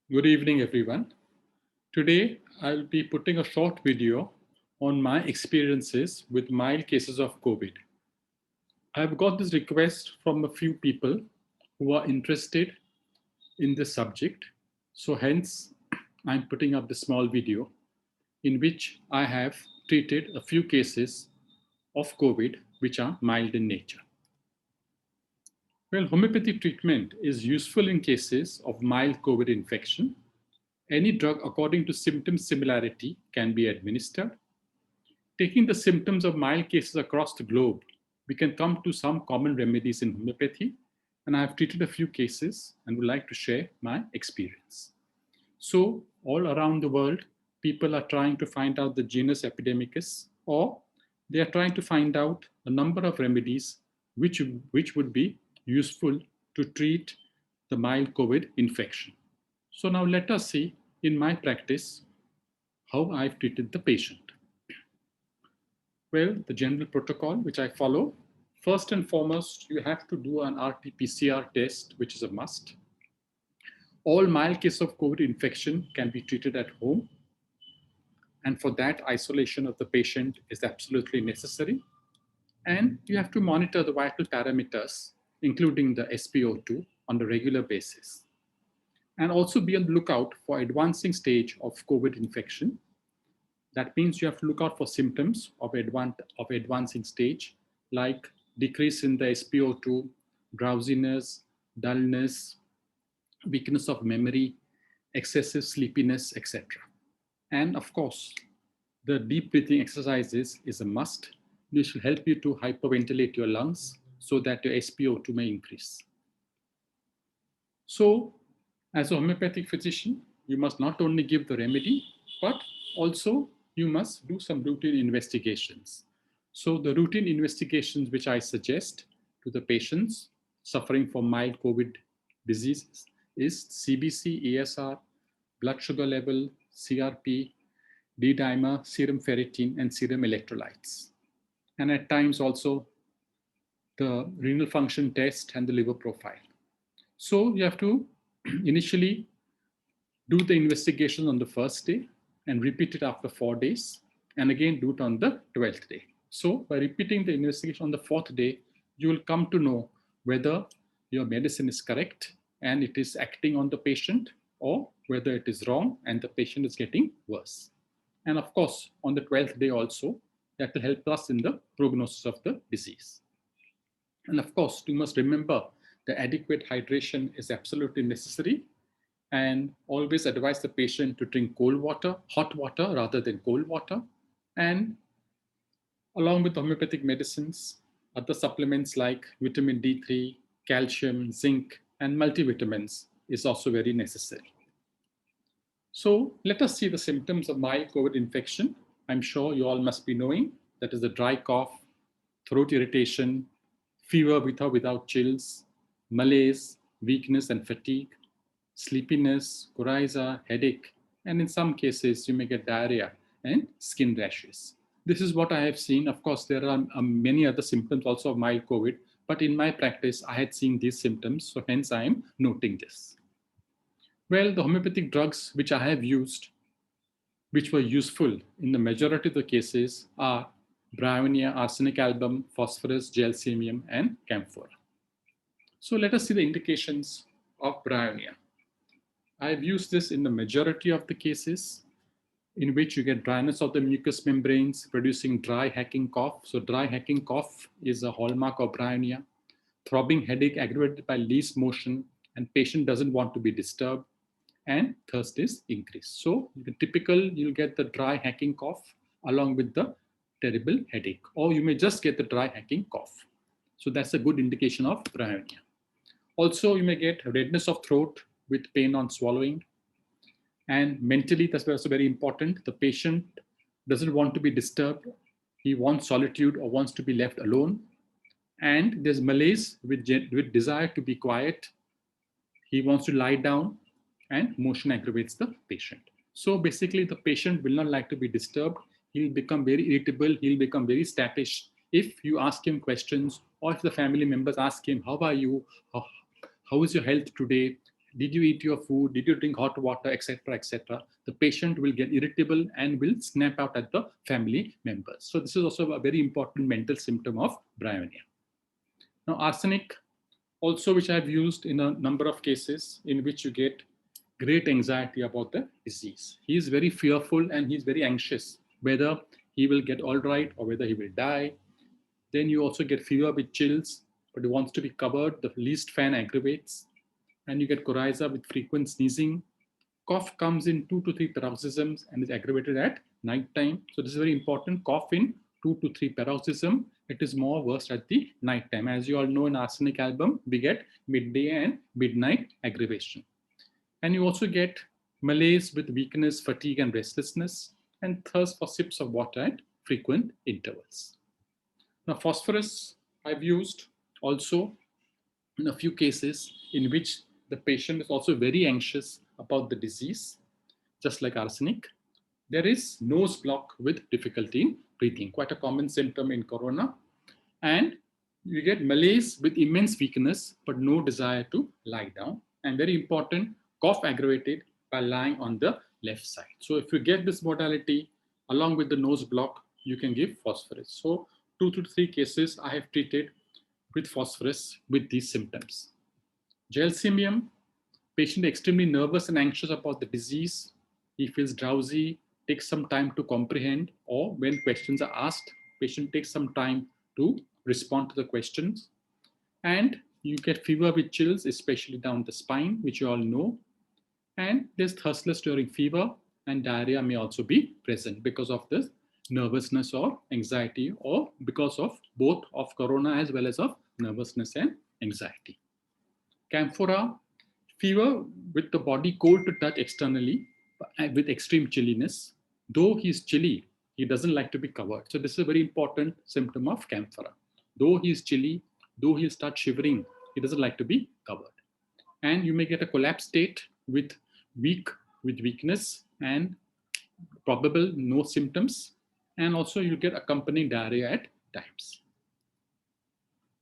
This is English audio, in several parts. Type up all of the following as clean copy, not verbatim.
Good evening, everyone. Today, I'll be putting a short video on my experiences with mild cases of COVID. I've got this request from a few people who are interested in this subject. So, hence, I'm putting up this small video in which I have treated a few cases of COVID which are mild in nature. Well, homeopathic treatment is useful in cases of mild COVID infection. Any drug according to symptom similarity can be administered. Taking the symptoms of mild cases across the globe, we can come to some common remedies in homeopathy, and I have treated a few cases and would like to share my experience. So, all around the world, people are trying to find out the genus epidemicus, or they are trying to find out a number of remedies which would be useful to treat the mild COVID infection. So, now let us see in my practice how I've treated the patient. Well, the general protocol which I follow, first and foremost, you have to do an RT-PCR test, which is a must. All mild cases of COVID infection can be treated at home. And for that, isolation of the patient is absolutely necessary. And you have to monitor the vital parameters, including the SpO2, on a regular basis. And also be on the lookout for advancing stage of COVID infection. That means you have to look out for symptoms of advancing stage, like decrease in the SpO2, drowsiness, dullness, weakness of memory, excessive sleepiness, etc. And of course, the deep breathing exercises is a must. This will help you to hyperventilate your lungs so that your SpO2 may increase. So, as a homeopathic physician, you must not only give the remedy, but also you must do some routine investigations. So, the routine investigations which I suggest to the patients suffering from mild COVID diseases is CBC, ESR, blood sugar level, CRP, D-dimer, serum ferritin, and serum electrolytes. And at times also the renal function test and the liver profile. So you have to initially do the investigation on the first day and repeat it after 4 days, and again do it on the 12th day. So by repeating the investigation on the 4th day, you will come to know whether your medicine is correct and it is acting on the patient, or whether it is wrong and the patient is getting worse. And of course, on the 12th day also, that will help us in the prognosis of the disease. And of course, you must remember the adequate hydration is absolutely necessary, and always advise the patient to drink hot water rather than cold water. And along with homeopathic medicines, other supplements like vitamin D3, calcium, zinc, and multivitamins is also very necessary. So let us see the symptoms of mild COVID infection. I'm sure you all must be knowing that is a dry cough, throat irritation, fever with or without chills, malaise, weakness and fatigue, sleepiness, coryza, headache, and in some cases you may get diarrhea and skin rashes. This is what I have seen. Of course, there are many other symptoms also of mild COVID, but in my practice, I had seen these symptoms, so hence I am noting this. Well, the homeopathic drugs which I have used, which were useful in the majority of the cases, are Bryonia, arsenic album, phosphorus, gelsemium, and camphor. So let us see the indications of Bryonia. I've used this in the majority of the cases in which you get dryness of the mucous membranes, producing dry hacking cough. So dry hacking cough is a hallmark of Bryonia. Throbbing headache aggravated by least motion, and patient doesn't want to be disturbed, and thirst is increased. So you'll get the dry hacking cough along with the terrible headache, or you may just get the dry hacking cough. So that's a good indication of Bryonia. Also, you may get redness of throat with pain on swallowing. And mentally, that's also very important. The patient doesn't want to be disturbed. He wants solitude or wants to be left alone. And there's malaise with desire to be quiet. He wants to lie down, and motion aggravates the patient. So basically, the patient will not like to be disturbed. He'll become very irritable. He'll become very snappish. If you ask him questions, or if the family members ask him, how are you? How is your health today? did you eat your food, did you drink hot water, etc., etc., the patient will get irritable and will snap out at the family members. So this is also a very important mental symptom of bryonia. Now, arsenic also, which I've used in a number of cases in which you get great anxiety about the disease. He is very fearful and he's very anxious whether he will get all right or whether he will die. Then you also get fever with chills, but he wants to be covered. The least fan aggravates. And you get coryza with frequent sneezing. Cough comes in 2 to 3 paroxysms and is aggravated at night time. So this is very important. Cough in 2 to 3 paroxysm. It is more worse at the night time. As you all know, in arsenic album, we get midday and midnight aggravation. And you also get malaise with weakness, fatigue, and restlessness, and thirst for sips of water at frequent intervals. Now, phosphorus I've used also in a few cases in which the patient is also very anxious about the disease, just like arsenic. There is nose block with difficulty in breathing, quite a common symptom in corona. And you get malaise with immense weakness, but no desire to lie down. And very important, cough aggravated by lying on the left side. So if you get this modality along with the nose block, you can give phosphorus. So 2 to 3 cases I have treated with phosphorus with these symptoms. Gelsemium, patient extremely nervous and anxious about the disease. He feels drowsy, takes some time to comprehend, or when questions are asked, patient takes some time to respond to the questions. And you get fever with chills, especially down the spine, which you all know. And there's thirstless during fever, and diarrhea may also be present because of this nervousness or anxiety, or because of both of corona as well as of nervousness and anxiety. Camphora, fever with the body cold to touch externally with extreme chilliness. Though he's chilly, he doesn't like to be covered. So this is a very important symptom of camphora. Though he's chilly, though he'll start shivering, he doesn't like to be covered. And you may get a collapsed state with weakness and probable no symptoms. And also you get accompanying diarrhea at times.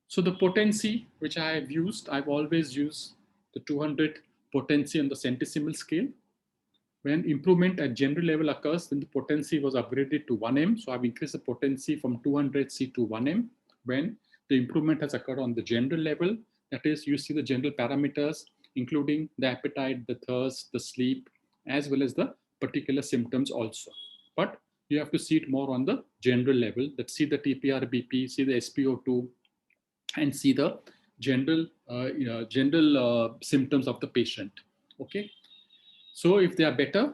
So the potency which I have used, I've always used the 200 potency on the centesimal scale. When improvement at general level occurs, then the potency was upgraded to 1M. So I've increased the potency from 200C to 1M. When the improvement has occurred on the general level, that is, you see the general parameters, including the appetite, the thirst, the sleep, as well as the particular symptoms also. But you have to see it more on the general level, that see the TPR-BP, see the SpO2, and see the general symptoms of the patient. Okay. So if they are better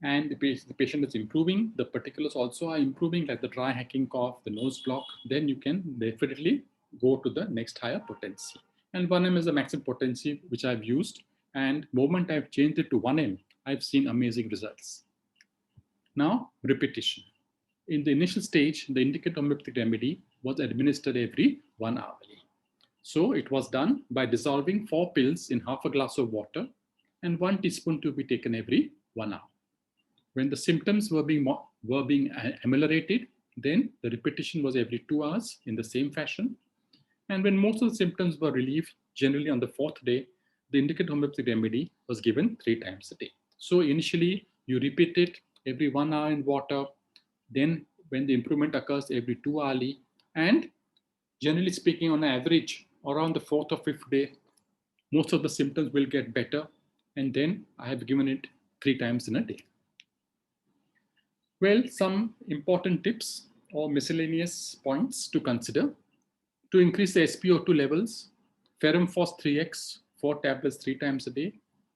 and the patient is improving, the particulars also are improving, like the dry hacking cough, the nose block, then you can definitely go to the next higher potency. And 1M is the maximum potency which I've used. And the moment I've changed it to 1M, I've seen amazing results. Now, repetition. In the initial stage, the indicated homeopathic remedy was administered every 1 hour. So it was done by dissolving 4 pills in half a glass of water, and 1 teaspoon to be taken every 1 hour. When the symptoms were being ameliorated, then the repetition was every 2 hours in the same fashion. And when most of the symptoms were relieved, generally on the 4th day, the indicated homeopathic remedy was given 3 times a day. So initially, you repeat it every 1 hour in water. Then when the improvement occurs every 2 hourly, and generally speaking, on average, around the 4th or 5th day, most of the symptoms will get better. And then I have given it 3 times in a day. Well, some important tips or miscellaneous points to consider. To increase the SpO2 levels, Ferrum Phos 3x, 4 tablets 3 times a day,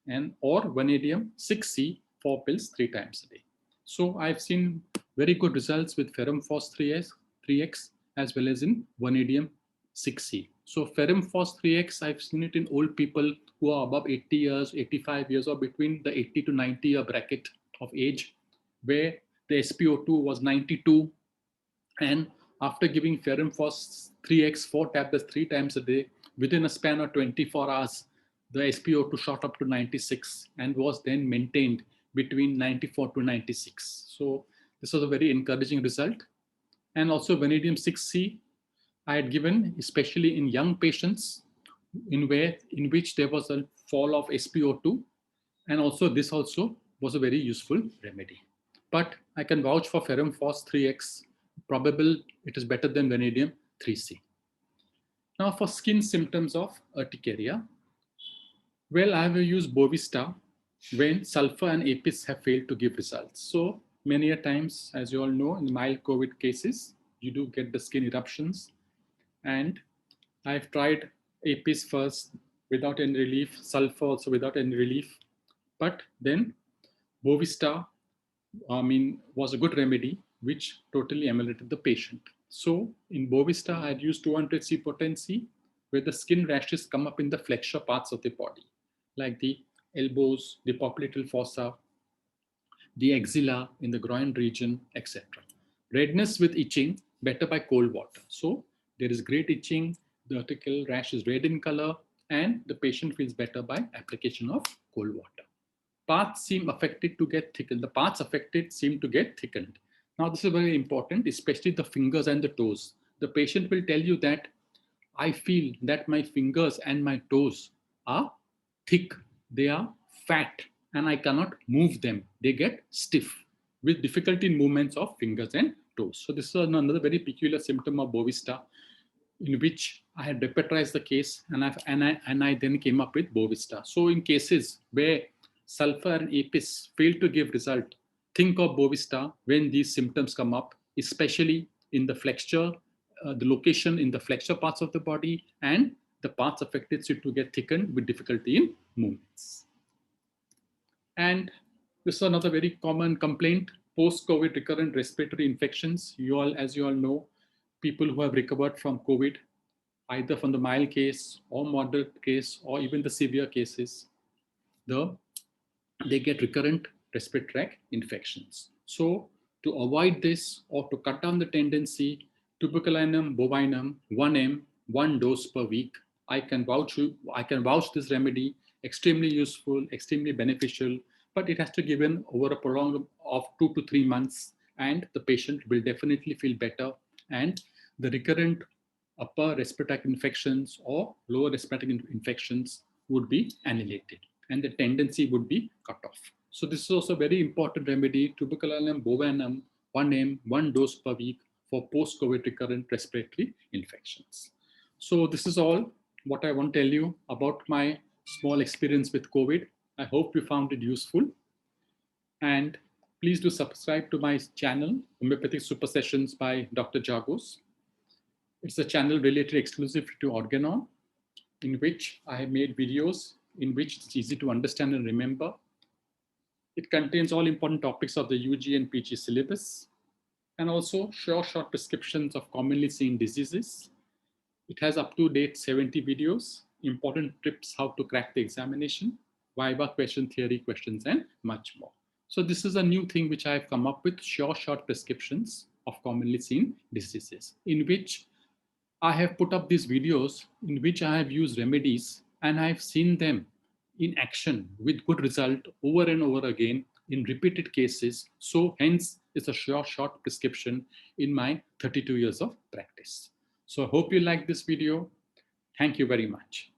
and or vanadium 6C, 4 pills 3 times a day. So I've seen very good results with Ferrum Phos 3x as well as in vanadium 6C. So Ferrum Phos 3x, I've seen it in old people who are above 80 years, 85 years, or between the 80 to 90 year bracket of age, where the SpO2 was 92. And after giving Ferrum Phos 3x, 4 tablets 3 times a day, within a span of 24 hours, the SpO2 shot up to 96 and was then maintained between 94 to 96. So this was a very encouraging result. And also vanadium 6C, I had given, especially in young patients in which there was a fall of SpO2, and also this also was a very useful remedy. But I can vouch for ferrum phos 3x, probable it is better than vanadium 3C. Now for skin symptoms of urticaria, well, I have used Bovista when sulfur and APIS have failed to give results. So many a times, as you all know, in mild COVID cases, you do get the skin eruptions. And I've tried APIS first without any relief, sulfur also without any relief. But then Bovista, was a good remedy which totally ameliorated the patient. So in Bovista, I had used 200 C potency where the skin rashes come up in the flexure parts of the body, like the elbows, the popliteal fossa, the axilla in the groin region, etc. Redness with itching, better by cold water. So there is great itching, the article rash is red in color, and the patient feels better by application of cold water. Parts seem affected to get thickened. The parts affected seem to get thickened. Now, this is very important, especially the fingers and the toes. The patient will tell you that I feel that my fingers and my toes are thick, they are fat, and I cannot move them. They get stiff with difficulty in movements of fingers and toes. So this is another very peculiar symptom of Bovista, in which I had repertorized the case and I then came up with Bovista. So in cases where sulfur and APIS fail to give result, think of Bovista when these symptoms come up, especially in the flexure, the location in the flexure parts of the body, and the parts affected seem to get thickened with difficulty in movements. And this is another very common complaint, post-COVID recurrent respiratory infections. As you all know, people who have recovered from COVID, either from the mild case or moderate case or even the severe cases, they get recurrent respiratory tract infections. So to avoid this or to cut down the tendency, tuberculinum bovinum 1 m, 1 dose per week. I can vouch this remedy, extremely useful, extremely beneficial, but it has to be given over a prolonged of 2 to 3 months, and the patient will definitely feel better, and the recurrent upper respiratory infections or lower respiratory infections would be annihilated, and the tendency would be cut off. So this is also a very important remedy, tuberculinum bovinum 1 m, 1 dose per week for post-COVID recurrent respiratory infections. So this is all what I want to tell you about my small experience with COVID. I hope you found it useful. And please do subscribe to my channel, Homeopathic Super Sessions by Dr. Jagos. It's a channel related exclusively to Organon, in which I have made videos in which it's easy to understand and remember. It contains all important topics of the UG and PG syllabus, and also short prescriptions of commonly seen diseases. It has up-to-date 70 videos, important tips how to crack the examination, Viva question, theory questions, and much more. So this is a new thing which I have come up with, short prescriptions of commonly seen diseases, in which I have put up these videos in which I have used remedies and I have seen them in action with good result over and over again in repeated cases. So hence it's a short prescription in my 32 years of practice. So I hope you like this video. Thank you very much.